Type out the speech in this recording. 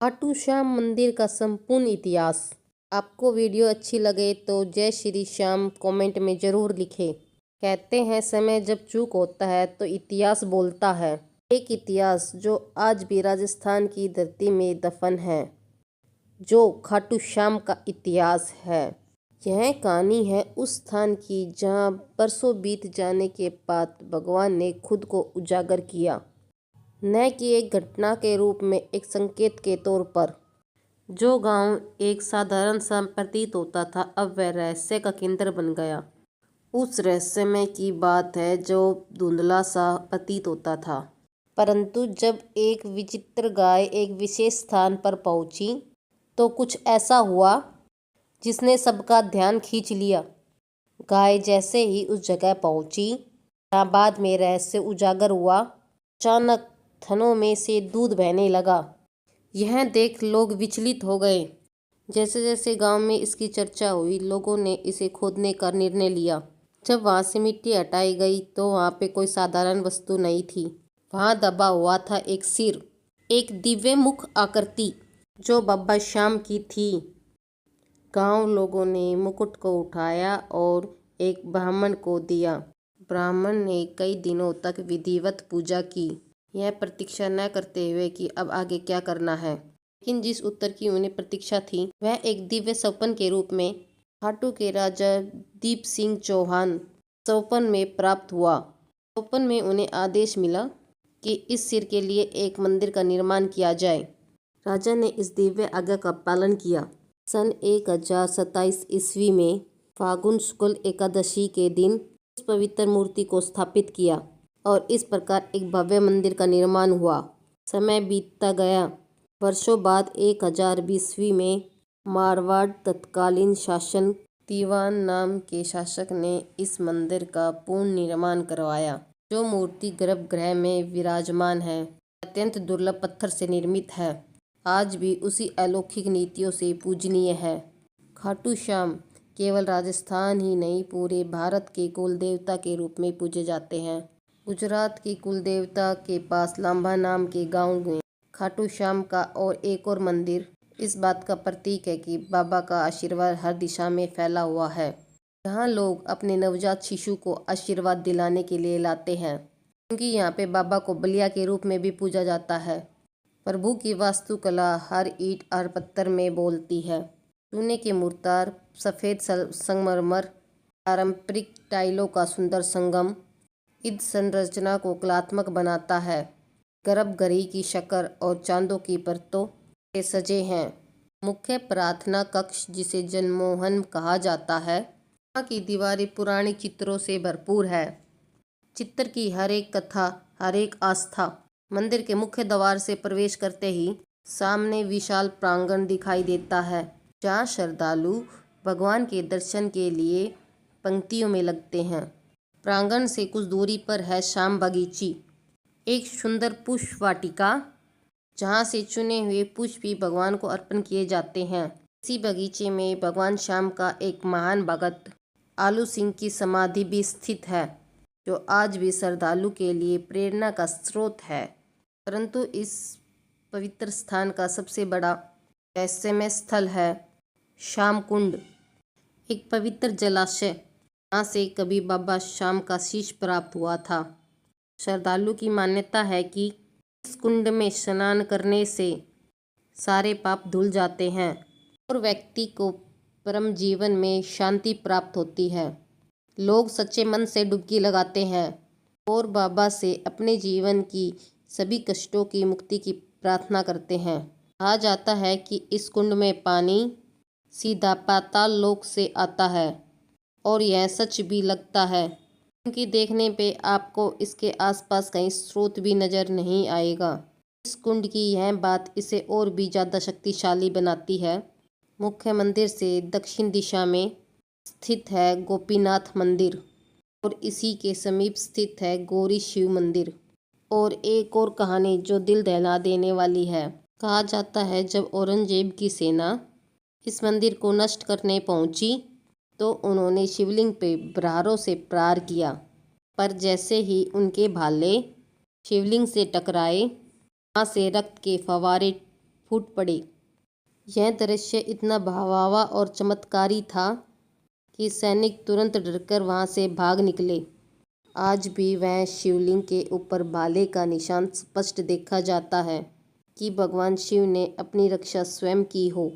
खाटू श्याम मंदिर का संपूर्ण इतिहास। आपको वीडियो अच्छी लगे तो जय श्री श्याम कमेंट में ज़रूर लिखें। कहते हैं समय जब चूक होता है तो इतिहास बोलता है। एक इतिहास जो आज भी राजस्थान की धरती में दफन है, जो खाटू श्याम का इतिहास है। यह कहानी है उस स्थान की जहां बरसों बीत जाने के बाद भगवान ने खुद को उजागर किया, न कि एक घटना के रूप में, एक संकेत के तौर पर। जो गांव एक साधारण सा प्रतीत होता था, अब वह रहस्य का केंद्र बन गया। उस रहस्यमय की बात है जो धुंधला सा प्रतीत होता था, परंतु जब एक विचित्र गाय एक विशेष स्थान पर पहुंची तो कुछ ऐसा हुआ जिसने सबका ध्यान खींच लिया। गाय जैसे ही उस जगह पहुंची जहाँ बाद में रहस्य उजागर हुआ, अचानक थनों में से दूध बहने लगा। यह देख लोग विचलित हो गए। जैसे जैसे गांव में इसकी चर्चा हुई, लोगों ने इसे खोदने का निर्णय लिया। जब वहां से मिट्टी हटाई गई तो वहां पे कोई साधारण वस्तु नहीं थी। वहां दबा हुआ था एक सिर, एक दिव्य मुख आकृति जो बाबा श्याम की थी। गांव लोगों ने मुकुट को उठाया और एक ब्राह्मण को दिया। ब्राह्मण ने कई दिनों तक विधिवत पूजा की, यह प्रतीक्षा न करते हुए कि अब आगे क्या करना है। लेकिन जिस उत्तर की उन्हें प्रतीक्षा थी वह एक दिव्य स्वप्न के रूप में खाटू के राजा दीप सिंह चौहान स्वप्न में प्राप्त हुआ। स्वप्न में उन्हें आदेश मिला कि इस सिर के लिए एक मंदिर का निर्माण किया जाए। राजा ने इस दिव्य आज्ञा का पालन किया। सन 1027 ईस्वी में फागुन शुक्ल एकादशी के दिन इस पवित्र मूर्ति को स्थापित किया और इस प्रकार एक भव्य मंदिर का निर्माण हुआ। समय बीतता गया। वर्षों बाद 1020 में मारवाड़ तत्कालीन शासन दीवान नाम के शासक ने इस मंदिर का पूर्ण निर्माण करवाया। जो मूर्ति गर्भगृह में विराजमान है, अत्यंत दुर्लभ पत्थर से निर्मित है। आज भी उसी अलौकिक नीतियों से पूजनीय है। खाटू श्याम केवल राजस्थान ही नहीं, पूरे भारत के कुल देवता के रूप में पूजे जाते हैं। गुजरात की कुल देवता के पास लांबा नाम के गांव में खाटू श्याम का और एक और मंदिर इस बात का प्रतीक है कि बाबा का आशीर्वाद हर दिशा में फैला हुआ है। यहाँ लोग अपने नवजात शिशु को आशीर्वाद दिलाने के लिए लाते हैं, क्योंकि यहाँ पे बाबा को बलिया के रूप में भी पूजा जाता है। प्रभु की वास्तुकला हर ईंट और पत्थर में बोलती है। सोने के मुर्तार, सफ़ेद संगमरमर, पारंपरिक टाइलों का सुंदर संगम इस संरचना को कलात्मक बनाता है। गर्भगृह की शक्कर और चांदों की परतों से सजे हैं। मुख्य प्रार्थना कक्ष, जिसे जनमोहन कहा जाता है, यहाँ की दीवारें पुराने चित्रों से भरपूर है। चित्र की हर एक कथा, हर एक आस्था। मंदिर के मुख्य द्वार से प्रवेश करते ही सामने विशाल प्रांगण दिखाई देता है, जहाँ श्रद्धालु भगवान के दर्शन के लिए पंक्तियों में लगते हैं। प्रांगण से कुछ दूरी पर है श्याम बगीची, एक सुंदर पुष्प वाटिका, जहाँ से चुने हुए पुष्प भी भगवान को अर्पण किए जाते हैं। इसी बगीचे में भगवान श्याम का एक महान भगत आलू सिंह की समाधि भी स्थित है, जो आज भी श्रद्धालु के लिए प्रेरणा का स्रोत है। परंतु इस पवित्र स्थान का सबसे बड़ा रहस्यमय स्थल है श्याम कुंड, एक पवित्र जलाशय जहाँ से कभी बाबा श्याम का शीश प्राप्त हुआ था। श्रद्धालु की मान्यता है कि इस कुंड में स्नान करने से सारे पाप धुल जाते हैं और व्यक्ति को परम जीवन में शांति प्राप्त होती है। लोग सच्चे मन से डुबकी लगाते हैं और बाबा से अपने जीवन की सभी कष्टों की मुक्ति की प्रार्थना करते हैं। कहा जाता है कि इस कुंड में पानी सीधा पाताल लोक से आता है, और यह सच भी लगता है, क्योंकि देखने पे आपको इसके आसपास कहीं स्रोत भी नजर नहीं आएगा। इस कुंड की यह बात इसे और भी ज़्यादा शक्तिशाली बनाती है। मुख्य मंदिर से दक्षिण दिशा में स्थित है गोपीनाथ मंदिर, और इसी के समीप स्थित है गौरी शिव मंदिर। और एक और कहानी जो दिल दहला देने वाली है। कहा जाता है जब औरंगजेब की सेना इस मंदिर को नष्ट करने पहुंची तो उन्होंने शिवलिंग पे प्रहारों से प्रहार किया, पर जैसे ही उनके भाले शिवलिंग से टकराए, वहाँ से रक्त के फव्वारे फूट पड़े। यह दृश्य इतना भयावह और चमत्कारी था कि सैनिक तुरंत डरकर वहां से भाग निकले। आज भी वह शिवलिंग के ऊपर भाले का निशान स्पष्ट देखा जाता है कि भगवान शिव ने अपनी रक्षा स्वयं की हो।